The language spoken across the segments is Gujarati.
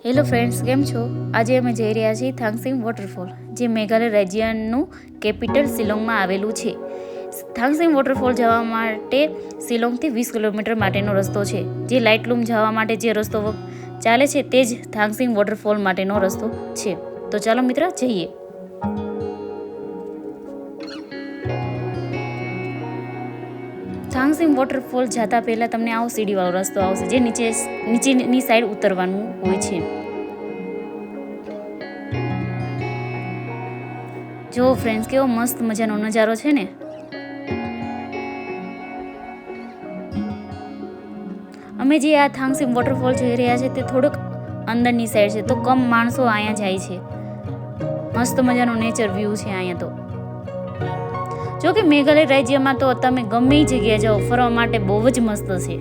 હેલો ફ્રેન્ડ્સ, કેમ છો? આજે અમે જઈ રહ્યા છીએ થાંગસીમ વોટરફોલ, જે મેઘાલય રાજ્યનું કેપિટલ શિલોંગમાં આવેલું છે. થાંગસીમ વોટરફોલ જવા માટે શિલોંગથી 20 કિલોમીટર માટેનો રસ્તો છે. જે લાઇટલુમ જવા માટે જે રસ્તો ચાલે છે તે જ થાંગસીમ વોટરફોલ માટેનો રસ્તો છે. તો ચાલો મિત્ર જઈએ. થાંગસીમ વોટરફોલ જતા પહેલા તમને આવો સીડીવાળો રસ્તો આવશે, જે નીચેની સાઈડ ઉતરવાનું હોય છે. જો ફ્રેન્ડ્સ, કેવો મસ્ત મજાનો નજારો છે ને. અમે જે આ થાંગસીમ વોટરફોલ જઈ રહ્યા છે તે થોડુંક અંદરની સાઈડ છે, તો કમ માણસો અહીંયા જાય છે. મસ્ત મજાનો નેચર વ્યૂ છે અહીંયા તો. જો કે મેઘાલય રાજ્યમાં તો તમે ગમે એ જગ્યાએ જાઓ, ફરવા માટે બહુ જ મસ્ત છે.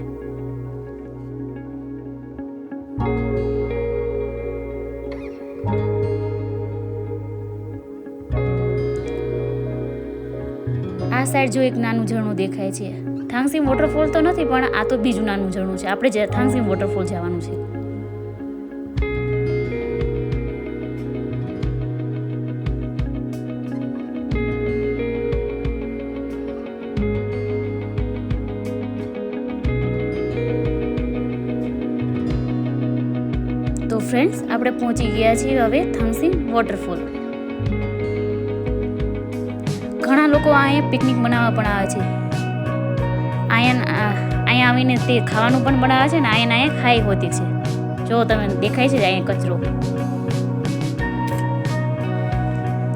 આ સાઈડ જો એક નાનું ઝરણું દેખાય છે. થાંગસીમ વોટરફોલ તો નથી, પણ આ તો બીજું નાનું ઝરણું છે. આપણે થાંગસીમ વોટરફોલ જવાનું છે. તો ફ્રેન્ડ્સ, આપણે પહોંચી ગયા છીએ હવે થાંગસીમ વોટરફોલ. ઘણા લોકો અહીંયા પિકનિક બનાવવા પણ આવે છે. અહીંયા આવીને તે ખાવાનું પણ બનાવે છે ને અહીંયા ખાઈ હોતી છે. જો તમે દેખાય છે અહીંયા કચરો.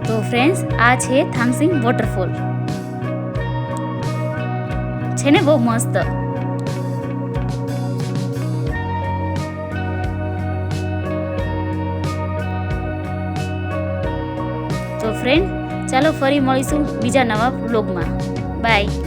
તો ફ્રેન્ડ્સ, આ છે થાંગસીમ વોટરફોલ. છે ને બહુ મસ્ત. તો ફ્રેન્ડ, ચાલો ફરી મળીશું બીજા નવા વ્લોગમાં. બાય.